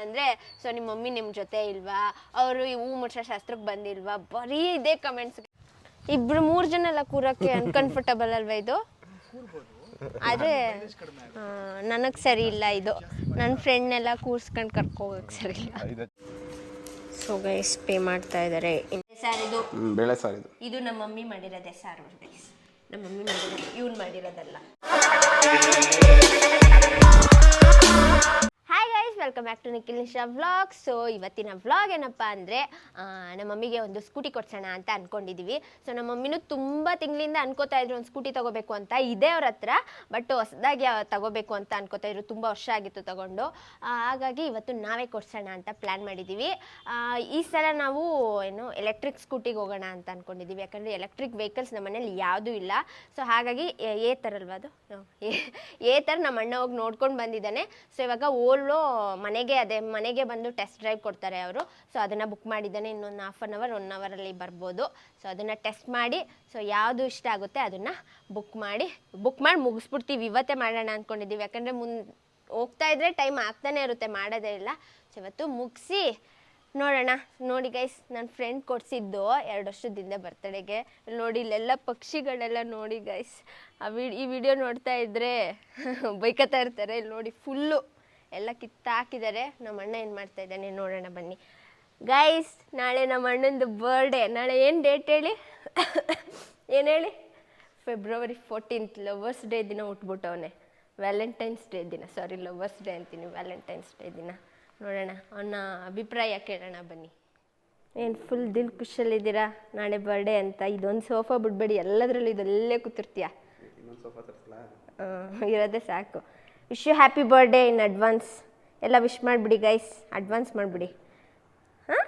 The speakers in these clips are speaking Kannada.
ಅಂದರೆ ಸೊ ನಿಮ್ಮ ಮಮ್ಮಿ ನಿಮ್ಮ ಜೊತೆ ಇಲ್ವಾ, ಅವರು ಈ ಹೂ ಮುಚ್ಚೋ ಶಾಸ್ತ್ರಕ್ಕೆ ಬಂದಿಲ್ವಾ, ಬರೀ ಇದೇ ಕಮೆಂಟ್ಸ್. ಇಬ್ರು 3 ಜನ ಎಲ್ಲ ಕೂರಕ್ಕೆ ಅನ್ಕಂಫರ್ಟಬಲ್ ಅಲ್ವಾ ಇದು? ಆದರೆ ನನಗೆ ಸರಿ ಇಲ್ಲ ಇದು. ನನ್ನ ಫ್ರೆಂಡ್ನೆಲ್ಲ ಕೂರ್ಸ್ಕೊಂಡು ಕರ್ಕೋಬೇಕು ಸರಿ ಇಲ್ಲ. ಸೊ ಗೈಸ್ ಪೇ ಮಾಡ್ತಾ ಇದ್ದಾರೆ. ಸಾರ್ ಇದು ಬೇಳೆ ಸಾರು, ಇದು ನಮ್ಮ ಮಮ್ಮಿ ಮಾಡಿರೋದೆ ಸಾರು ಗೈಸ್. ನಮ್ಮ ಮಮ್ಮಿ ಮಾಡಿರೋದು, ಇವ್ನು ಮಾಡಿರೋದಲ್ಲ. Hi guys, welcome back to Nikhil Nisha vlog. So ಇವತ್ತಿನ ವ್ಲಾಗ್ ಏನಪ್ಪ ಅಂದರೆ ನಮ್ಮ ಮಮ್ಮಿಗೆ ಒಂದು ಸ್ಕೂಟಿ ಕೊಡ್ಸೋಣ ಅಂತ ಅಂದ್ಕೊಂಡಿದ್ದೀವಿ. ಸೊ ನಮ್ಮ ಮಮ್ಮಿನೂ ತುಂಬ ತಿಂಗಳಿಂದ ಅನ್ಕೋತಾ ಇದ್ರು ಒಂದು ಸ್ಕೂಟಿ ತೊಗೋಬೇಕು ಅಂತ. ಇದೆ ಅವ್ರ ಹತ್ರ, ಬಟ್ ಹೊಸದಾಗಿ ತೊಗೋಬೇಕು ಅಂತ ಅನ್ಕೋತಾ ಇದ್ರು. ತುಂಬ ವರ್ಷ ಆಗಿತ್ತು ತೊಗೊಂಡು. ಹಾಗಾಗಿ ಇವತ್ತು ನಾವೇ ಕೊಡ್ಸೋಣ ಅಂತ ಪ್ಲ್ಯಾನ್ ಮಾಡಿದ್ದೀವಿ. ಈ ಸಲ ನಾವು ಎಲೆಕ್ಟ್ರಿಕ್ ಸ್ಕೂಟಿಗೆ ಹೋಗೋಣ ಅಂತ ಅಂದ್ಕೊಂಡಿದ್ದೀವಿ. ಯಾಕಂದರೆ ಎಲೆಕ್ಟ್ರಿಕ್ ವೆಹಿಕಲ್ಸ್ ನಮ್ಮ ಮನೇಲಿ ಯಾವುದೂ ಇಲ್ಲ. ಸೊ ಹಾಗಾಗಿ ಏತರಲ್ವ ಅದು, ಏತರ ನಮ್ಮ ಅಣ್ಣ ಹೋಗಿ ನೋಡ್ಕೊಂಡು ಬಂದಿದ್ದಾನೆ. ಸೊ ಇವಾಗ ಮನೆಗೆ ಬಂದು ಟೆಸ್ಟ್ ಡ್ರೈವ್ ಕೊಡ್ತಾರೆ ಅವರು. ಸೊ ಅದನ್ನು ಬುಕ್ ಮಾಡಿದ್ದಾನೆ. ಇನ್ನೊಂದು 1/2 hour 1 hour ಬರ್ಬೋದು. ಸೊ ಅದನ್ನು ಟೆಸ್ಟ್ ಮಾಡಿ, ಸೊ ಯಾವುದು ಇಷ್ಟ ಆಗುತ್ತೆ ಅದನ್ನು ಬುಕ್ ಮಾಡಿ ಮುಗಿಸ್ಬಿಡ್ತೀವಿ. ಇವತ್ತೇ ಮಾಡೋಣ ಅಂದ್ಕೊಂಡಿದ್ದೀವಿ. ಯಾಕಂದರೆ ಹೋಗ್ತಾ ಇದ್ರೆ ಟೈಮ್ ಆಗ್ತಾನೆ ಇರುತ್ತೆ, ಮಾಡೋದೇ ಇಲ್ಲ. ಸೊ ಇವತ್ತು ಮುಗಿಸಿ ನೋಡೋಣ. ನೋಡಿ ಗೈಸ್, ನನ್ನ ಫ್ರೆಂಡ್ ಕೊಡಿಸಿದ್ದು 2 ವರ್ಷದಿಂದ ಬರ್ತಡೆಗೆ. ನೋಡಿ ಇಲ್ಲೆಲ್ಲ ಪಕ್ಷಿಗಳೆಲ್ಲ ನೋಡಿ ಗೈಸ್. ಈ ವಿಡಿಯೋ ನೋಡ್ತಾ ಇದ್ದರೆ ಬೈಕತ್ತಾ ಇರ್ತಾರೆ. ಇಲ್ಲಿ ನೋಡಿ ಫುಲ್ಲು ಎಲ್ಲ ಕಿತ್ತಾಕಿದ್ದಾರೆ. ನಮ್ಮ ಅಣ್ಣ ಏನು ಮಾಡ್ತಾ ಇದ್ದಾನೆ ನೋಡೋಣ ಬನ್ನಿ ಗೈಸ್. ನಾಳೆ ನಮ್ಮ ಅಣ್ಣಂದು ಬರ್ಡೇ. ನಾಳೆ ಏನು ಡೇಟ್ ಹೇಳಿ? ಏನು ಹೇಳಿ? February 14th, ಲವರ್ಸ್ ಡೇ ದಿನ ಹುಟ್ಬಿಟ್ಟವನೆ. ವ್ಯಾಲೆಂಟೈನ್ಸ್ ಡೇ ದಿನ, ಸಾರಿ ಲವರ್ಸ್ ಡೇ ಅಂತೀನಿ, ವ್ಯಾಲೆಂಟೈನ್ಸ್ ಡೇ ದಿನ. ನೋಡೋಣ, ಅವನ ಅಭಿಪ್ರಾಯ ಕೇಳೋಣ ಬನ್ನಿ. ಏನು ಫುಲ್ ದಿಲ್ ಖುಷಿಯಲ್ಲಿದ್ದೀರಾ ನಾಳೆ ಬರ್ಡೇ ಅಂತ? ಇದೊಂದು ಸೋಫಾ ಬಿಡ್ಬೇಡಿ, ಎಲ್ಲದರಲ್ಲೂ ಇದಲ್ಲೇ ಕೂತಿರ್ತೀಯ. ಇರೋದೇ ಸಾಕು. Wish you happy birthday in advance. ಎಲ್ಲ ವಿಶ್ ಮಾಡಿಬಿಡಿ ಗೈಸ್, ಅಡ್ವಾನ್ಸ್ ಮಾಡಿಬಿಡಿ. ಹಾಂ,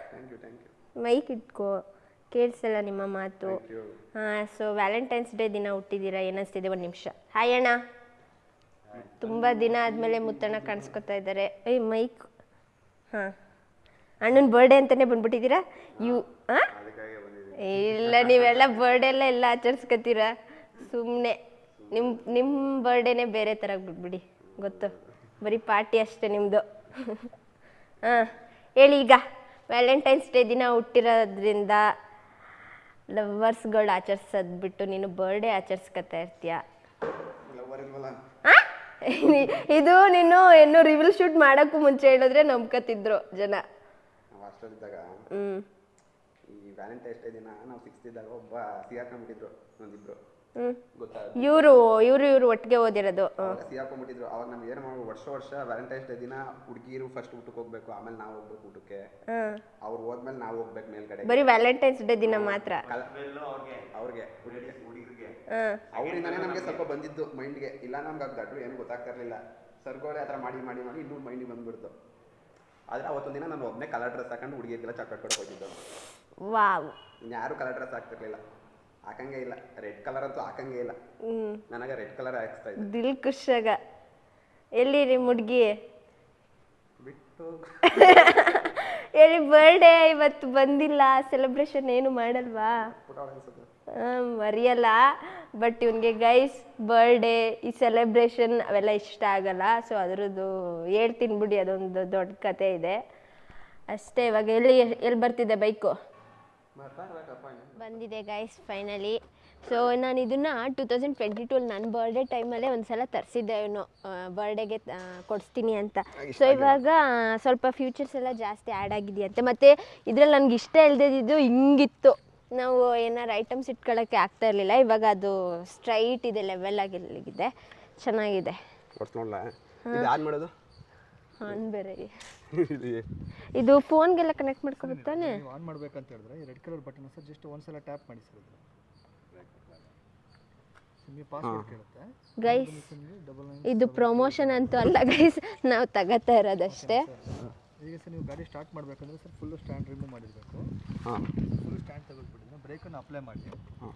ಮೈಕ್ ಇಟ್ಕೋ, ಕೇಳಿಸಲ್ಲ ನಿಮ್ಮ ಮಾತು. ಹಾಂ, ಸೊ ವ್ಯಾಲೆಂಟೈನ್ಸ್ ಡೇ ದಿನ ಹುಟ್ಟಿದ್ದೀರಾ, ಏನಿಸ್ತಿದೆ? 1 ನಿಮಿಷ. ಹಾಯ್ ಅಣ್ಣ. ತುಂಬ ದಿನ ಆದಮೇಲೆ ಮುತ್ತಣ್ಣ ಕಾಣಿಸ್ಕೊತಾ ಇದ್ದಾರೆ. ಮೈಕ್. ಹಾಂ, ಅಣ್ಣನ ಬರ್ಡೇ ಅಂತಲೇ ಬಂದ್ಬಿಟ್ಟಿದ್ದೀರಾ? ಹಾಂ, ಇಲ್ಲ ನೀವೆಲ್ಲ ಬರ್ಡೇ ಎಲ್ಲ ಆಚರಿಸ್ಕೊತೀರಾ ಸುಮ್ಮನೆ. ನಿಮ್ಮ ಬರ್ಡೇನೇ ಬೇರೆ ಥರ ಬಿಟ್ಬಿಡಿ, ಗೊತ್ತು, ಬರೀ ಪಾರ್ಟಿ ಅಷ್ಟೇ ನಿಮ್ಮದು. ಹಾಂ ಹೇಳಿ ಈಗ. ವ್ಯಾಲೆಂಟೈನ್ಸ್ ಡೇ ದಿನ ಹುಟ್ಟಿರೋದ್ರಿಂದ ಲವರ್ಸ್ಗಳು ಆಚರಿಸೋದು ಬಿಟ್ಟು ನೀನು ಬರ್ಡೇ ಆಚರಿಸ್ಕೊತಾ ಇರ್ತೀಯ. ಇದು ನೀನು ರಿವೀಲ್ ಶೂಟ್ ಮಾಡೋಕ್ಕೂ ಮುಂಚೆ ಹೇಳಿದ್ರೆ ನಂಬ್ಕೊತಿದ್ರು ಜನ. ವ್ಯಾಲೆಂಟೈನ್ಸ್ ಡೇ ದಿನ ನಾವು 6th ಇದ್ದಾಗ ಒಬ್ಬ ಸಿಗಾಕೊಂಡ್ಬಿಟ್ಟಿದ್ರು ಒಂದಿಬ್ರು. ಇವರು ಒಟ್ಟಿಗೆ ಓದಿರೋದು. ಸಿಗಾಕೊಂಡ್ಬಿಟ್ಟಿದ್ರು. ಅವಾಗ ನಮ್ಗೆ ಏನು ಮಾಡ್ಬೇಕು, ವರ್ಷ ವ್ಯಾಲೆಂಟೈನ್ಸ್ ಡೇ ದಿನ ಹುಡುಗಿರು ಫಸ್ಟ್ ಊಟಕ್ಕೆ ಹೋಗ್ಬೇಕು, ಆಮೇಲೆ ನಾವು ಹೋಗ್ಬೇಕು ಊಟಕ್ಕೆ. ಅವ್ರು ಹೋದ್ಮೇಲೆ ನಾವು ಹೋಗ್ಬೇಕು ಮೇಲ್ಗಡೆ. ಬರೀ ವ್ಯಾಲೆಂಟೈನ್ಸ್ ಡೇ ದಿನ ಮಾತ್ರ ಅವ್ರಿಗೆ ಅವರಿಂದಾನೇ ನಮಗೆ ಸ್ವಲ್ಪ ಬಂದಿದ್ದು ಮೈಂಡ್ಗೆ. ಇಲ್ಲ ನಮ್ಗೆ ದಡ್ರು ಏನು ಗೊತ್ತಾಗ್ತಾ ಇರಲಿಲ್ಲ. ಸರ್ಗೋಳೆ ಆ ಥರ ಮಾಡಿ ಇನ್ನೂ ಮೈಂಡಿಗೆ ಬಂದ್ಬಿಡ್ತು. ಆದರೆ ಅವತ್ತೊಂದು ದಿನ ನಾನು ಒಬ್ಬನೇ ಕಲರ್ ಡ್ರೆಸ್ ಹಾಕೊಂಡು ಹುಡುಗಿಗೆಲ್ಲ ಚಾಕ್ಲೇಟ್ ಕೊಡಕ್ಕೆ ಹೋಗಿದ್ದು. ವಾವ್. ಇನ್ಯಾರು ಕಲರ್ ಡ್ರೆಸ್ ಹಾಕ್ತಿರ್ಲಿಲ್ಲ, ಹಾಕಂಗೆ ಇಲ್ಲ. ರೆಡ್ ಕಲರ್ ಅಂತೂ ಹಾಕಂಗೆ ಇಲ್ಲ. ನನಗೆ ರೆಡ್ ಕಲರ್ ಹಾಕ್ಸ್ತಾ ಇದ್ದೆ. ದಿಲ್ ಖುಷಾಗ. ಎಲ್ಲಿರಿ ಹುಡುಗಿ? ಬಿಟ್ಟು ಹೇಳಿ, ಬರ್ಡೇ ಇವತ್ತು ಬಂದಿಲ್ಲ, ಸೆಲೆಬ್ರೇಷನ್ ಏನು ಮಾಡಲ್ವಾ? ಮರೆಯಲ್ಲ. ಬಟ್ ಇವನಿಗೆ ಗೈಸ್ ಬರ್ಡೇ, ಈ ಸೆಲೆಬ್ರೇಷನ್ ಅವೆಲ್ಲ ಇಷ್ಟ ಆಗಲ್ಲ. ಸೊ ಅದರದ್ದು ಹೇಳ್ತೀನಿ ಬಿಡಿ, ಅದೊಂದು ದೊಡ್ಡ ಕತೆ ಇದೆ ಅಷ್ಟೇ. ಇವಾಗ ಎಲ್ಲಿ ಬರ್ತಿದೆ ಬೈಕು? ಬಂದಿದೆ ಗೈಸ್ ಫೈನಲಿ. ಸೊ ನಾನು ಇದನ್ನು 2022 ನನ್ನ ಬರ್ಡೇ ಟೈಮಲ್ಲೇ ಒಂದು ಸಲ ತರಿಸಿದ್ದೆ, ಇವನು ಬರ್ಡೇಗೆ ಕೊಡಿಸ್ತೀನಿ ಅಂತ. ಸೊ ಇವಾಗ ಸ್ವಲ್ಪ ಫ್ಯೂಚರ್ಸ್ ಎಲ್ಲ ಜಾಸ್ತಿ ಆ್ಯಡ್ ಆಗಿದೆಯಂತೆ. ಮತ್ತು ಇದರಲ್ಲಿ ನನಗೆ ಇಷ್ಟ ಇಲ್ಲದಿದ್ದು ಹಿಂಗಿತ್ತು, ನಾವು ಏನಾರು ಐಟಮ್ಸ್ ಇಟ್ಕೊಳ್ಳೋಕ್ಕೆ ಆಗ್ತಾ ಇರಲಿಲ್ಲ. ಇವಾಗ ಅದು ಸ್ಟ್ರೈಟ್ ಇದೆ, ಲೆವೆಲ್ ಆಗಿದೆ, ಚೆನ್ನಾಗಿದೆ. ಆನ್ ಬೇರೆ ಇದು ಫೋನ್ಗೆಲ್ಲ ಕನೆಕ್ಟ್ ಮಾಡ್ಕೊಬತ್ತಾನೆ. ಆನ್ ಮಾಡಬೇಕಂತ ಹೇಳಿದ್ರೆ ಈ red colour button sir just ಒಂದ್ಸಲ ಟ್ಯಾಪ್ ಮಾಡಿ ಸರ್. ನಿಮಗೆ ಪಾಸ್ವರ್ಡ್ ಕೇಳುತ್ತೆ ಗೈಸ್. ಇದು ಪ್ರಮೋಷನ್ ಅಂತೂ ಅಲ್ಲ ಗೈಸ್, ನಾವು ತಗೋತಾ ಇರೋದಷ್ಟೇ. ಈಗ ಸರ್ ನೀವು ಗಾಡಿ ಸ್ಟಾರ್ಟ್ ಮಾಡಬೇಕಂದ್ರೆ ಸರ್ ಫುಲ್ ಸ್ಟ್ಯಾಂಡ್ ರಿಮೂವ್ ಮಾಡಿರಬೇಕು. ಫುಲ್ ಸ್ಟ್ಯಾಂಡ್ ತೆಗೆದುಬಿಟ್ಟಿದ್ರೆ ಬ್ರೇಕನ್ನು ಅಪ್ಲೈ ಮಾಡಿ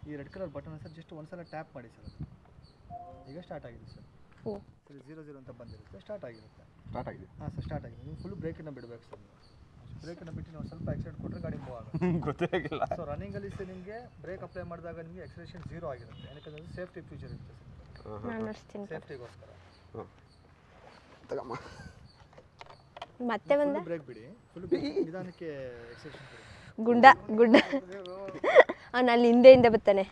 ಈ red colour button sir just ಒಂದ್ಸಲ ಟ್ಯಾಪ್ ಮಾಡಿ ಸರ್. ಈಗ ಸ್ಟಾರ್ಟ್ ಆಗಿದೆ ಸರ್. ಸರಿ 00 ಅಂತ ಬಂದಿರುತ್ತೆ, ಸ್ಟಾರ್ಟ್ ಆಗಿರುತ್ತೆ. ಸ್ಟಾರ್ಟ್ ಆಗಿದೆ. ಹಾಂ ಸರ್, ಸ್ಟಾರ್ಟ್ ಆಗಿದೆ. ನೀವು ಫುಲ್ ಬ್ರೇಕನ್ನು ಬಿಡಬೇಕು ಸರ್. ಬ್ರೇಕನ್ನು ಬಿಟ್ಟು ನಾವು ಸ್ವಲ್ಪ ಆಕ್ಸಿಡೆಂಟ್ ಕೊಟ್ಟರೆ ಗಾಡಿ ಮೂವ್ ಆಗುತ್ತೆ. ಗೊತ್ತಾಗಿಲ್ಲ. ಸೊ ರನ್ನಿಂಗಲ್ಲಿ ಸರ್ ನಿಮಗೆ ಬ್ರೇಕ್ ಅಪ್ಲೈ ಮಾಡಿದಾಗ ನಿಮಗೆ ಎಕ್ಸಲೇಷನ್ 0 ಆಗಿರುತ್ತೆ. ಯಾಕಂದರೆ ಸೇಫ್ಟಿ ಫೀಚರ್ ಇರುತ್ತೆ ಸರ್, ಸೇಫ್ಟಿಗೋಸ್ಕರ. ತಗಮ್ಮ. ಮತ್ತೆ ಬಂದ ಬ್ರೇಕ್ ಬಿಡಿ, ಫುಲ್ ನಿಧಾನಕ್ಕೆ ಎಕ್ಸೆಷನ್ ಕೊಡಿ. ಗುಂಡ ಅವನು ಅಲ್ಲಿ ಹಿಂದೆ ಬರ್ತಾನೆ.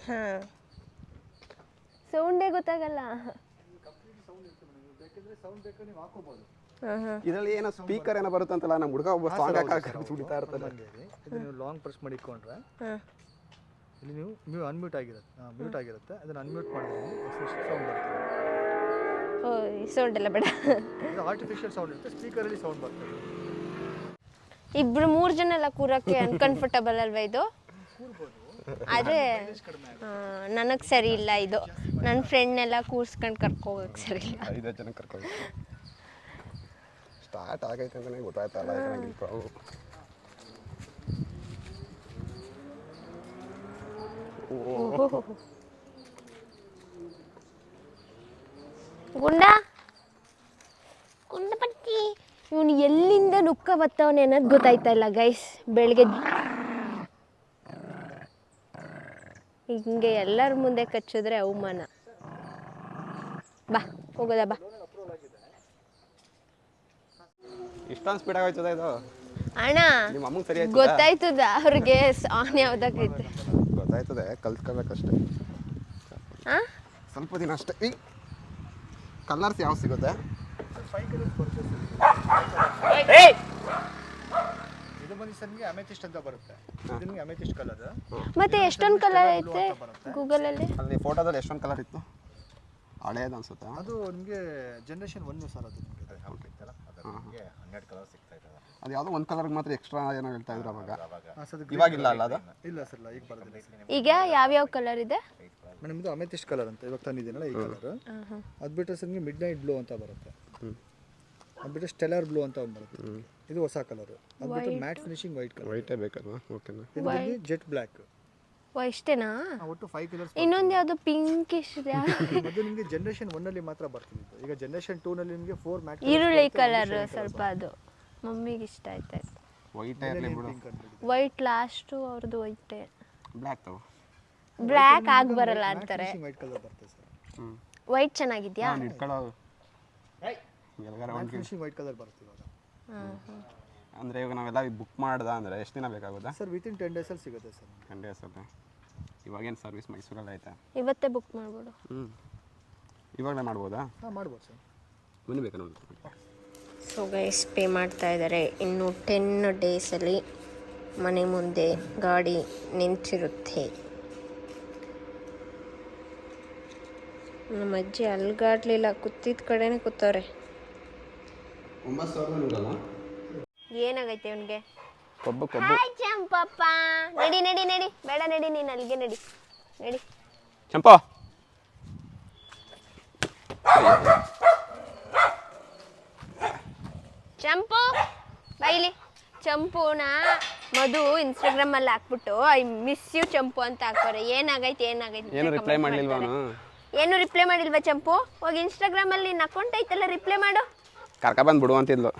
ಹಾಂ, ಸೌಂಡೇ ಗೊತ್ತಾಗಲ್ಲ. ಬೇಕಿದ್ರೆ ಸೌಂಡ್ ಬೇಕಾದ್ರೆ ನೀವು ಹಾಕೋಬಹುದು. ಇದರಲ್ಲಿ ಏನೋ ಸ್ಪೀಕರ್ ಏನೋ ಬರುತ್ತಂತಲ್ಲ, ನಮ್ಮ ಹುಡುಗ ಒಬ್ಬ ಸಾಂಗ್ ಹಾಕಿ ಸುಡಿತಾ ಇರ್ತಾನೆ. ಇದು ನೀವು ಲಾಂಗ್ ಪ್ರೆಸ್ ಮಾಡಿಕೊಂಡ್ರೆ ಇಲ್ಲಿ ನೀವು ಅನ್ಮ್ಯೂಟ್ ಆಗಿರುತ್ತೆ, ಅದನ್ನ ಅನ್ಮ್ಯೂಟ್ ಮಾಡಿದ್ರೆ ಸೌಂಡ್ ಬರ್ತದೆ. ಓ, ಸೌಂಡ್ ಎಲ್ಲ ಬೇಡ. ಇದು ಆರ್ಟಿಫಿಷಿಯಲ್ ಸೌಂಡ್ ಇರುತ್ತೆ, ಸ್ಪೀಕರಲ್ಲಿ ಸೌಂಡ್ ಬರ್ತದೆ. ಇಬ್ರು 3 ಜನ ಎಲ್ಲ ಕೂರಕ್ಕೆ ಅನ್ಕಂಫರ್ಟಬಲ್ ಅಲ್ವಾ ಇದು? ಆದರೆ ನನಗೆ ಸರಿ ಇಲ್ಲ ಇದು. ನನ್ನ ಫ್ರೆಂಡ್ನೆಲ್ಲ ಕೂರ್ಸ್ಕೊಂಡು ಕರ್ಕೋಗಕ್ಕೆ ಸರಿ ಇಲ್ಲ. 5 ಜನ ಕರ್ಕೊಂಡು ಸ್ಟಾರ್ಟ್ ಆಗೈತೆ ಅಂತಲೇ ಗೊತ್ತಾಯ್ತಲ್ಲ. ಗುಂಡ ಪಟ್ಟಿ ಇವನು ಎಲ್ಲಿಂದ ನುಕ್ಕ ಬತ್ತವನೆ ಅನ್ನೋದು ಗೊತ್ತಾಯ್ತಾ ಇಲ್ಲ ಗೈಸ್. ಬೆಳಗ್ಗೆ ಹಿಂಗೆ ಎಲ್ಲರ ಮುಂದೆ ಕಚ್ಚಿದ್ರೆ ಅವಮಾನ. ಬಾ ಹೋಗೋದ ಬಾ. ಇಷ್ಟೊಂದು ಸ್ಪೀಡ್ ಆಗೋಯ್ತದ ಇದು ಅಣ್ಣ? ನಿಮ್ಮ ಅಮ್ಮಂಗೆ ಸರಿ ಆಯ್ತು ಗೊತ್ತಾಯ್ತದ ಅವ್ರಿಗೆ ಸಾಂಗ್ ಯಾವ್ದಾಗೈತೆ ಗೊತ್ತಾಯ್ತದೆ, ಕಲ್ತ್ಕೋಬೇಕಷ್ಟೇ. ಸ್ವಲ್ಪ ದಿನ ಅಷ್ಟೇ. ಈ ಕಲರ್ಸ್ ಯಾವ ಸಿಗುತ್ತೆ? 5 ಕಲರ್ಸ್ ಬರುತ್ತೆ. ಇದು ಬಂದು ಸನ್ಗೆ ಅಮೆಥಿಸ್ಟ್ ಅಂತ ಬರುತ್ತೆ. ಇದು ನಿಮಗೆ ಅಮೆಥಿಸ್ಟ್ ಕಲರ್. ಮತ್ತೆ ಎಷ್ಟೊಂದು ಕಲರ್ ಐತೆ ಗೂಗಲಲ್ಲಿ? ಅಲ್ಲಿ ಫೋಟೋದಲ್ಲಿ ಎಷ್ಟೊಂದು ಕಲರ್ ಇತ್ತು? ಹಳೇದು ಅನ್ಸುತ್ತೆ. ಅದು ನಿಮಗೆ ಜನರೇಷನ್ 1 ಸರ್. ಅದು ನಿಮಗೆ 12 ಕಲರ್ ಸಿಗ್ತಾ ಇದೆ. ಅದು ಯಾವುದೋ ಒಂದು ಕಲರ್ಗೆ ಮಾತ್ರ ಎಕ್ಸ್ಟ್ರಾ ಏನೋ ಹೇಳ್ತಾ ಇದ್ರು ಅವಾಗ. ಇವಾಗಿಲ್ಲ ಅಲ್ಲ ಅದು? ಇಲ್ಲ ಸರ್, ಈಗ ಬರೋದಿಲ್ಲ. ಈಗ ಯಾವ್ಯಾವ ಕಲರ್ ಇದೆ ಮೇಡಮ್? ಇದು ಅಮೆಥಿಸ್ಟ್ ಕಲರ್ ಅಂತ ಇವಾಗ ತಂದಿದ್ದೀನಲ್ಲ ಈ ಕಲರ್. ಅದು ಬಿಟ್ಟರೆ ಸರ್ ನಿಮಗೆ ಮಿಡ್ ನೈಟ್ ಬ್ಲೂ ಅಂತ ಬರುತ್ತೆ. ಅದು ಬಿಟ್ಟರೆ ಸ್ಟೆಲ್ಲರ್ ಬ್ಲೂ ಅಂತ ಒಂದು ಬರುತ್ತೆ. ಇದು ಹೊಸ ಕಲರ್. ಅದು ಬಿಟ್ಟರೆ ಮ್ಯಾಟ್ ಫಿನಿಶಿಂಗ್ ವೈಟ್ ಕಲರ್. ವೈಟೇ ಬೇಕಲ್ವಾ? ಓಕೆನಾ? ಇದು ಜೆಟ್ ಬ್ಲ್ಯಾಕ್. ಇಷ್ಟೇನಾ? ಒಟ್ಟು 5 ಕಲರ್ಸ್. ಇನ್ನೊಂದು ಯಾವುದು ಪಿಂಕಿಶ್ ಇದೆ. ಅದು ನಿಮಗೆ ಜನರೇಷನ್ 1 ಅಲ್ಲಿ ಮಾತ್ರ ಬರ್ತಿದೆ. ಈಗ ಜನರೇಷನ್ 2 ನಲ್ಲಿ ನಿಮಗೆ 4 ಮ್ಯಾಟ್ ಈರುಳ್ಳಿ ಕಲರ್ ಸ್ವಲ್ಪ ಅದು ಮಮ್ಮಿಗೆ ಇಷ್ಟ ಆಯ್ತು. ವೈಟೇ ಇರಲಿ ಬಿಡು. ವೈಟ್ ಲಾಸ್ಟು ಅವ್ರದ್ದು ವೈಟೇ. ಬ್ಲ್ಯಾಕ್ ತಗೋ. ಬ್ಲ್ಯಾಕ್ ಆಗಿ ಬರಲ್ಲ ಅಂತಾರೆ. ವೈಟ್ ಕಲರ್ ಬರುತ್ತೆ ಸರ್. ವೈಟ್ ಚೆನ್ನಾಗಿದ್ಯಾ? ಇಟ್ಕೊಳ್ಳೋ ಎಲ್ಲಗಾರ ಒಂದು ಫಿನಿಶಿಂಗ್ ವೈಟ್ ಕಲರ್ ಬರುತ್ತೆ ಇವಾಗ. ಅಂದರೆ ಇವಾಗ ನಾವೆಲ್ಲ ಬುಕ್ ಮಾಡ್ದ ಅಂದರೆ ಎಷ್ಟು ದಿನ ಬೇಕಾಗುತ್ತಾ ಸರ್? ವಿತಿನ್ 10 ಡೇಸಲ್ಲಿ ಸಿಗುತ್ತೆ ಸರ್. 10 ಡೇಸಲ್ಲಿ. ಇವಾಗೇನು ಸರ್ವಿಸ್ ಮೈಸೂರಲ್ಲಿ ಆಯ್ತಾ? ಇವತ್ತೇ ಬುಕ್ ಮಾಡ್ಬೋದು. ಇವಾಗಲೇ ಮಾಡ್ಬೋದಾ? ಹಾಂ ಮಾಡ್ಬೋದು ಸರ್. ಬನ್ನಿ ಬೇಕಾ ನೋಡಿ. ಸೊ ಗೈಸ್ ಪೇ ಮಾಡ್ತಾ ಇದ್ದಾರೆ. ಇನ್ನು 10 ಡೇಸಲ್ಲಿ ಮನೆ ಮುಂದೆ ಗಾಡಿ ನಿಂತಿರುತ್ತೆ. ನಮ್ಮ ಅಜ್ಜಿ ಅಲ್ಗಾಡ್ಲಿಲ್ಲ, ಕೂತಿದ್ದ ಕಡೆನೇ ಕೂತವ್ರೆ. 9,100 ಏನಾಗೈತೆ ಅವನಿಗೆ? ಕೊಬ್ಬು ಹಾಯ್ ಚಂಪಪ್ಪ, ನಡಿ ನಡಿ ನಡಿ. ಬೇಡ ನಡಿ, ನೀನು ಅಲ್ಲಿಗೆ ನಡಿ ನಡಿ. ಚಂಪಾ ಚಂಪು ಬೈಲಿ. ಚಂಪುನ ಮಧು ಇನ್ಸ್ಟಾಗ್ರಾಮಲ್ಲಿ ಹಾಕ್ಬಿಟ್ಟು ಐ ಮಿಸ್ ಯು ಚಂಪು ಅಂತ ಹಾಕೋರೆ. ಏನಾಗೈತೆ ಏನು ರಿಪ್ಲೈ ಮಾಡಲಿಲ್ವಾ? ಏನು ರಿಪ್ಲೈ ಮಾಡಿಲ್ವಾ ಚಂಪು? ಹೋಗಿ ಇನ್ಸ್ಟಾಗ್ರಾಮಲ್ಲಿ ನಿನ್ನ ಅಕೌಂಟ್ ಐತಲ್ಲ, ರಿಪ್ಲೈ ಮಾಡು. ಕರ್ಕ ಬಂದು ಬಿಡು ಅಂತಿದ್ಲು.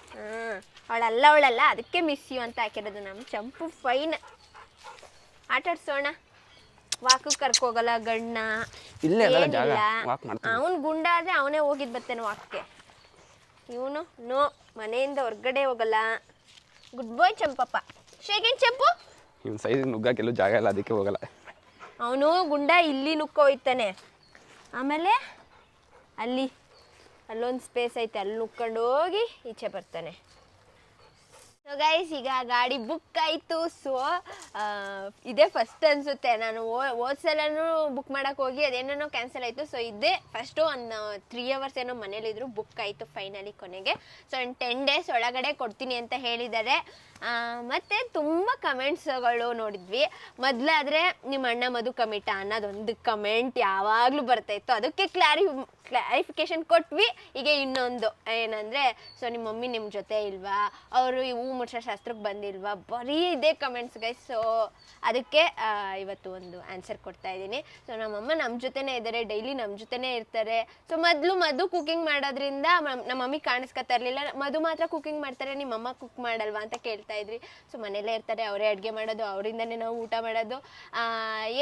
ಅವಳಲ್ಲ ಅದಕ್ಕೆ ಮಿಸ್ ಯು ಅಂತ ಹಾಕಿರೋದು. ನಮ್ಮ ಚಂಪು ಫೈನ್. ಆಟಾಡ್ಸೋಣ. ವಾಕು ಕರ್ಕೋಗಲ್ಲ ಗಣ್ಣ. ಇಲ್ಲೇ ಅದಲ್ಲ ಜಾಗ, ವಾಕ್ ಮಾಡ್ತಾನೆ. ಅವನು ಗುಂಡ ಆದರೆ ಅವನೇ ಹೋಗಿದ್ದು ಬರ್ತಾನೆ ವಾಕ್ಗೆ. ಇವನು ನೋ, ಮನೆಯಿಂದ ಹೊರ್ಗಡೆ ಹೋಗಲ್ಲ. ಗುಡ್ ಬಾಯ್ ಚಂಪಪ್ಪ. ಶೇಖೇನ್ ಚಂಪು. ಇವನ್ ಸೈಜ್ ನುಗ್ಗಕ್ಕೆಲ್ಲೂ ಜಾಗ ಇಲ್ಲ, ಅದಕ್ಕೆ ಹೋಗಲ್ಲ. ಅವನು ಗುಂಡ ಇಲ್ಲಿ ನುಕ್ಕೋಯ್ತಾನೆ. ಆಮೇಲೆ ಅಲ್ಲೊಂದು ಸ್ಪೇಸ್ ಐತೆ, ಅಲ್ಲಿ ನುಕ್ಕೊಂಡು ಹೋಗಿ ಈಚೆ ಬರ್ತಾನೆ. ಸೊ ಗೈಸ್, ಈಗ ಗಾಡಿ ಬುಕ್ ಆಯಿತು. ಸೊ ಇದೇ ಫಸ್ಟ್ ಅನಿಸುತ್ತೆ. ನಾನು ಹೋದ್ಸಲನೂ ಬುಕ್ ಮಾಡೋಕ್ಕೆ ಹೋಗಿ ಅದೇನೋ ಕ್ಯಾನ್ಸಲ್ ಆಯಿತು. ಸೊ ಇದೇ ಫಸ್ಟು. ಒಂದು 3 ಅವರ್ಸ್ ಏನೋ ಮನೇಲಿದ್ರು, ಬುಕ್ ಆಯಿತು ಫೈನಲಿ ಕೊನೆಗೆ. ಸೊ 10 ಡೇಸ್ ಒಳಗಡೆ ಕೊಡ್ತೀನಿ ಅಂತ ಹೇಳಿದ್ದಾರೆ. ಮತ್ತು ತುಂಬ ಕಮೆಂಟ್ಸ್ಗಳು ನೋಡಿದ್ವಿ. ಮೊದಲಾದರೆ ನಿಮ್ಮ ಅಣ್ಣ ಮಧು ಕಮಿಟ ಅನ್ನೋದೊಂದು ಕಮೆಂಟ್ ಯಾವಾಗಲೂ ಬರ್ತಾಯಿತ್ತು. ಅದಕ್ಕೆ ಕ್ಲಾರಿಫಿಕೇಶನ್ ಕೊಟ್ವಿ. ಈಗ ಇನ್ನೊಂದು ಏನಂದರೆ, ಸೊ ನಿಮ್ಮ ಮಮ್ಮಿ ನಿಮ್ಮ ಜೊತೆ ಇಲ್ವಾ? ಅವರು ಹೂ ಮೂರ್ಛ ಶಾಸ್ತ್ರಕ್ಕೆ ಬಂದಿಲ್ವಾ, ಬರೀ ಇದೇ ಕಮೆಂಟ್ಸ್ ಗೈಸ್. ಸೊ ಅದಕ್ಕೆ ಇವತ್ತು ಒಂದು ಆನ್ಸರ್ ಕೊಡ್ತಾ ಇದ್ದೀನಿ. ಸೊ ನಮ್ಮಮ್ಮ ನಮ್ಮ ಜೊತೆನೇ ಇದ್ದಾರೆ, ಡೈಲಿ ನಮ್ಮ ಜೊತೆನೇ ಇರ್ತಾರೆ. ಸೊ ಮಧು ಕುಕಿಂಗ್ ಮಾಡೋದ್ರಿಂದ ನಮ್ಮ ಮಮ್ಮಿ ಕಾಣಿಸ್ಕೊತಾ ಇರಲಿಲ್ಲ. ಮಧು ಮಾತ್ರ ಕುಕಿಂಗ್ ಮಾಡ್ತಾರೆ, ನಿಮ್ಮಮ್ಮ ಕುಕ್ ಮಾಡಲ್ವಾ ಅಂತ ಕೇಳ್ತಾ ಇದ್ರಿ. ಸೊ ಮನೇಲೇ ಇರ್ತಾರೆ, ಅವರೇ ಅಡುಗೆ ಮಾಡೋದು, ಅವರಿಂದನೇ ನಾವು ಊಟ ಮಾಡೋದು.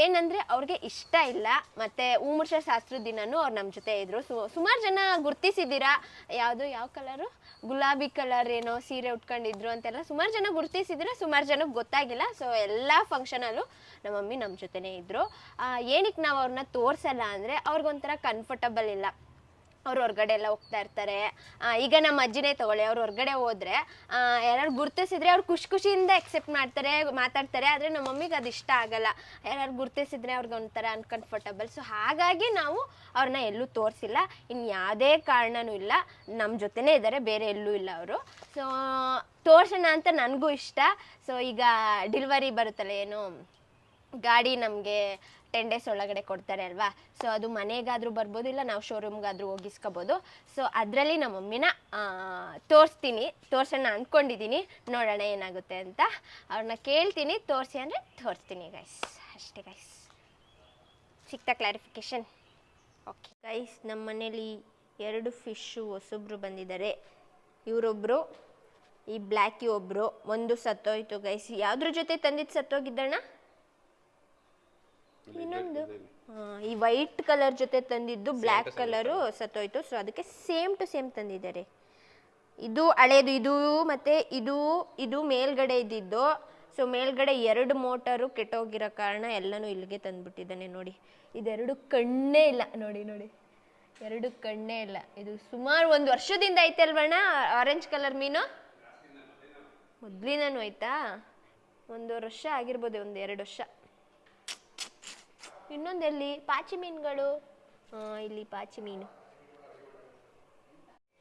ಏನಂದರೆ ಅವ್ರಿಗೆ ಇಷ್ಟ ಇಲ್ಲ. ಮತ್ತು ಮೂರ್ಛ ಶಾಸ್ತ್ರದ ದಿನವೂ ಅವ್ರು ನಮ್ಮ ಜೊತೆ ಇದ್ದರು. ಸೊ ಸುಮಾರು ಜನ ಗುರ್ತಿಸಿದ್ದೀರಾ, ಯಾವ ಕಲರು, ಗುಲಾಬಿ ಕಲರ್ ಏನೋ ಸೀರೆ ಉಟ್ಕೊಂಡಿದ್ರು ಅಂತೆಲ್ಲ ಸುಮಾರು ಜನ ಗುರ್ತಿಸಿದ್ರೆ, ಸುಮಾರು ಜನಕ್ಕೆ ಗೊತ್ತಾಗಿಲ್ಲ. ಸೊ ಎಲ್ಲ ಫಂಕ್ಷನಲ್ಲೂ ನಮ್ಮ ಮಮ್ಮಿ ನಮ್ಮ ಜೊತೆನೇ ಇದ್ದರು. ಏನಕ್ಕೆ ನಾವು ಅವ್ರನ್ನ ತೋರಿಸಲ್ಲ ಅಂದರೆ ಅವ್ರಿಗೊಂಥರ ಕಂಫರ್ಟಬಲ್ ಇಲ್ಲ. ಅವ್ರು ಹೊರಗಡೆ ಎಲ್ಲ ಹೋಗ್ತಾ ಇರ್ತಾರೆ. ಈಗ ನಮ್ಮ ಅಜ್ಜಿನೇ ತಗೊಳ್ಳಿ, ಅವ್ರು ಹೊರಗಡೆ ಹೋದರೆ ಯಾರು ಗುರ್ತಿಸಿದ್ರೆ ಅವ್ರು ಖುಷಿಯಿಂದ ಎಕ್ಸೆಪ್ಟ್ ಮಾಡ್ತಾರೆ, ಮಾತಾಡ್ತಾರೆ. ಆದರೆ ನಮ್ಮ ಮಮ್ಮಿಗೆ ಅದು ಇಷ್ಟ ಆಗಲ್ಲ. ಯಾರು ಗುರ್ತಿಸಿದ್ರೆ ಅವ್ರಿಗೆ ಒಂಥರ ಅನ್ಕಂಫರ್ಟಬಲ್. ಸೊ ಹಾಗಾಗಿ ನಾವು ಅವ್ರನ್ನ ಎಲ್ಲೂ ತೋರಿಸಿಲ್ಲ. ಇನ್ನು ಯಾವುದೇ ಕಾರಣನೂ ಇಲ್ಲ, ನಮ್ಮ ಜೊತೆನೇ ಇದ್ದಾರೆ, ಬೇರೆ ಎಲ್ಲೂ ಇಲ್ಲ ಅವರು. ಸೊ ತೋರ್ಸೋಣ ಅಂತ ನನಗೂ ಇಷ್ಟ. ಸೊ ಈಗ ಡೆಲಿವರಿ ಬರುತ್ತಲ್ಲ, ಏನು ಗಾಡಿ ನಮಗೆ 10 days ಒಳಗಡೆ ಕೊಡ್ತಾರೆ ಅಲ್ವಾ. ಸೊ ಅದು ಮನೆಗಾದರೂ ಬರ್ಬೋದು, ಇಲ್ಲ ನಾವು ಶೋರೂಮ್ಗಾದರೂ ಹೋಗಿಸ್ಕೋಬೋದು. ಸೊ ಅದರಲ್ಲಿ ನಮ್ಮ ಮಮ್ಮಿನ ತೋರ್ಸೋಣ ಅಂದ್ಕೊಂಡಿದ್ದೀನಿ. ನೋಡೋಣ ಏನಾಗುತ್ತೆ ಅಂತ. ಅವ್ರನ್ನ ಕೇಳ್ತೀನಿ, ತೋರಿಸಿ ಅಂದರೆ ತೋರಿಸ್ತೀನಿ ಗೈಸ್. ಅಷ್ಟೇ ಗೈಸ್, ಸಿಗ್ತಾ ಕ್ಲಾರಿಫಿಕೇಶನ್? ಓಕೆ ಗೈಸ್, ನಮ್ಮ ಮನೇಲಿ 2 ಫಿಶ್ಶು ಹೊಸಬ್ರು ಬಂದಿದ್ದಾರೆ. ಇವರೊಬ್ಬರು, ಈ ಬ್ಲ್ಯಾಕಿ ಒಬ್ಬರು. ಒಂದು ಸತ್ತೋಯ್ತು ಗೈಸ್. ಯಾವುದ್ರ ಜೊತೆ ತಂದಿದ್ದು ಸತ್ತೋಗಿದ್ದಣ್ಣ? ಇನ್ನೊಂದು ಈ ವೈಟ್ ಕಲರ್ ಜೊತೆ ತಂದಿದ್ದು ಬ್ಲ್ಯಾಕ್ ಕಲರು ಸತ್ತೋಯ್ತು. ಸೊ ಅದಕ್ಕೆ ಸೇಮ್ ಟು ಸೇಮ್ ತಂದಿದ್ದಾರೆ. ಇದು ಹಳೇದು, ಇದು ಮತ್ತು ಇದು ಮೇಲ್ಗಡೆ ಇದ್ದಿದ್ದು. ಸೊ ಮೇಲ್ಗಡೆ 2 ಮೋಟರು ಕೆಟ್ಟೋಗಿರೋ ಕಾರಣ ಎಲ್ಲನೂ ಇಲ್ಲಿಗೆ ತಂದುಬಿಟ್ಟಿದ್ದಾನೆ. ನೋಡಿ, ಇದೆರಡು ಕಣ್ಣೇ ಇಲ್ಲ. ನೋಡಿ 2 ಕಣ್ಣೇ ಇಲ್ಲ. ಇದು ಸುಮಾರು 1 ವರ್ಷದಿಂದ ಐತೆ ಅಲ್ವಣ್ಣ ಆರೆಂಜ್ ಕಲರ್ ಮೀನು? ಮೊದಲಿನೂ ಆಯ್ತಾ? 1 ವರ್ಷ ಆಗಿರ್ಬೋದು, 1-2 ವರ್ಷ. ಇನ್ನೊಂದೆಲ್ಲಿ ಪಾಚಿ ಮೀನುಗಳು? ಇಲ್ಲಿ ಪಾಚಿ ಮೀನು.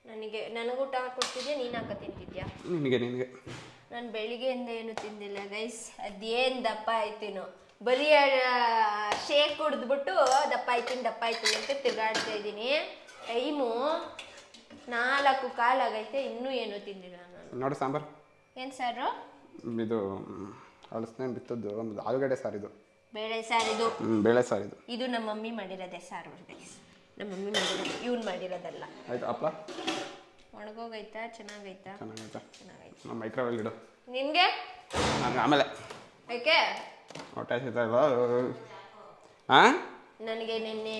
ನನಗೆ ಊಟ ಕೊಡ್ತಿದ್ಯಾ, ನೀನು ಹಾಕ ತಿಂತಿದ್ಯಾ? ನಿನಗೆ ನಾನು ಬೆಳಿಗ್ಗೆಯಿಂದ ಏನು ತಿಂದಿಲ್ಲ ಗೈಸ್. ಅದೇನು ದಪ್ಪ ಆಯ್ತೀನೋ, ಬರೀ ಶೇಕ್ ಕುಡಿದ್ಬಿಟ್ಟು ದಪ್ಪ ಆಯ್ತೀನಿ ಅಂತ ತಿರುಗಾಡ್ತಾ ಇದ್ದೀನಿ. ಟೈಮು 4:15 ಆಗೈತೆ, ಇನ್ನೂ ಏನೂ ತಿಂದಿಲ್ಲ ನಾನು. ನೋಡು ಸಾಂಬಾರು. ಏನು ಸಾರು ಇದು? ಅಳಸನೆ ಬಿತ್ತದ್ದು ಒಂದು ಆಲೂಗಡ್ಡೆ ಸಾರಿದು. ಬೇಳೆ ಸಾರಿದು. ಬೇಳೆ ಸಾರಿದು. ಇದು ನಮ್ಮ ಮಮ್ಮಿ ಮಾಡಿರೋದೇ ಸಾರು ಗೈಸ್. ನಮ್ಮ ಮಮ್ಮಿ ಮಾಡಿರೋದು, ಇವ್ನು ಮಾಡಿರೋದಲ್ಲ. ಆಯ್ತು. ಹಪ್ಪಳ ಒಣಗೋಗೈತಾ? ಚೆನ್ನಾಗೈತಾ? ಚೆನ್ನಾಗೈತೆ. ನಮ್ಮ ಮೈಕ್ರೋವೇವ್ ಇಡು. ನಿನಗೆ ನಾನು ಆಮೇಲೆ ಯಾಕೆ ಹೊಟ್ಟೆ ಹಸಿತಾ ಇಲ್ವಾ? ಹಾಂ, ನನಗೆ ನಿನ್ನೆ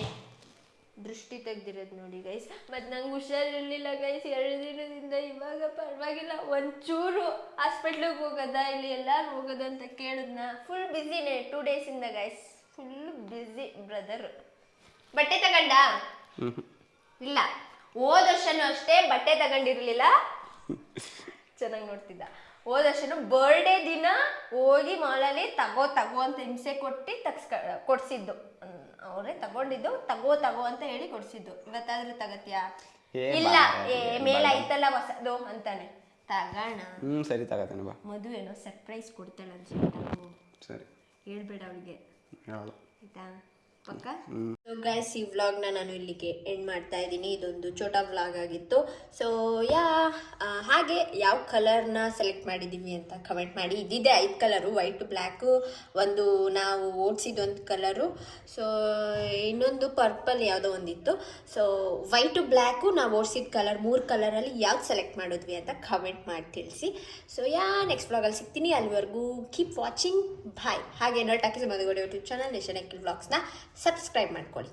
ದೃಷ್ಟಿ ತೆಗ್ದಿರೋದು ನೋಡಿ ಗೈಸ್. ಮತ್ತು ನಂಗೆ ಹುಷಾರಿರಲಿಲ್ಲ ಗೈಸ್ 2 ದಿನದಿಂದ. ಇವಾಗ ಪರವಾಗಿಲ್ಲ. ಒಂಚೂರು ಹಾಸ್ಪಿಟ್ಲಿಗೆ ಹೋಗೋದಾ, ಇಲ್ಲಿ ಎಲ್ಲರೂ ಹೋಗೋದು ಅಂತ ಕೇಳಿದ್ನ. ಫುಲ್ ಬ್ಯುಸಿನೇ 2 ಡೇಸಿಂದ ಗೈಸ್. Full busy brother. ಬಟ್ಟೆ ತಗೊಂಡ? ಇಲ್ಲ. ಹೋದ ವರ್ಷನೂ ಅಷ್ಟೇ ಬಟ್ಟೆ ತಗೊಂಡಿರಲಿಲ್ಲ. ಚೆನ್ನಾಗಿ ನೋಡ್ತಿದ್ದ. ಹೋದ ವರ್ಷನೂ ಬರ್ಡೇ ದಿನ ಹೋಗಿ ಮಾಲಲ್ಲಿ ತಗೋ ಅಂತ ಹಿಂಸೆ ಕೊಡ್ಸಿದ್ದು. ಅವರೇ ತಗೊಂಡಿದ್ದು. ತಗೋ ಅಂತ ಹೇಳಿ ಕೊಡ್ಸಿದ್ದು. ಇವತ್ತಾದ್ರೂ ತಗತ್ಯಾ? ಇಲ್ಲ, ಮೇಲಾಯ್ತಲ್ಲ ಹೊಸದು ಅಂತಾನೆ. ತಗೋಣ. ಸರಿ ತಗೋತಾನೆ ಬಾ. ಮದುವೆ ಏನೋ ಸರ್ಪ್ರೈಸ್ ಕೊಡ್ತಾಳೆ ಅನ್ಸುತ್ತೆ. ಸರಿ, ಹೇಳ್ಬೇಡ ಅವಳಿಗೆ, ಆಯ್ತಾ? ಪಕ್ಕ. ಸೊ ಗೈಸ್, ಈ ವ್ಲಾಗ್ನ ನಾನು ಇಲ್ಲಿಗೆ ಎಂಡ್ ಮಾಡ್ತಾ ಇದ್ದೀನಿ. ಇದೊಂದು ಛೋಟಾ ವ್ಲಾಗ್ ಆಗಿತ್ತು. ಸೊ ಹಾಗೆ ಯಾವ ಕಲರ್ನ ಸೆಲೆಕ್ಟ್ ಮಾಡಿದ್ದೀವಿ ಅಂತ ಕಮೆಂಟ್ ಮಾಡಿ. ಇದಿದೆ 5 ಕಲರು, ವೈಟು, ಬ್ಲ್ಯಾಕು, ಒಂದು ನಾವು ಓಡಿಸಿದೊಂದು ಕಲರು, ಸೊ ಇನ್ನೊಂದು ಪರ್ಪಲ್ ಯಾವುದೋ ಒಂದಿತ್ತು. ಸೊ ವೈಟು, ಬ್ಲ್ಯಾಕು, ನಾವು ಓಡಿಸಿದ ಕಲರ್, 3 ಕಲರಲ್ಲಿ ಯಾವ್ದು ಸೆಲೆಕ್ಟ್ ಮಾಡಿದ್ವಿ ಅಂತ ಕಮೆಂಟ್ ಮಾಡಿ ತಿಳಿಸಿ. ಸೊ ನೆಕ್ಸ್ಟ್ ವ್ಲಾಗಲ್ಲಿ ಸಿಗ್ತೀನಿ. ಅಲ್ಲಿವರೆಗೂ ಕೀಪ್ ವಾಚಿಂಗ್. ಬಾಯ್. ಹಾಗೆ talkies Madhu Gowda YouTube channel nation Akhil ವ್ಲಾಗ್ಸ್ನ subscribe ಮಾಡ್ಕೊಳ್ಳಿ.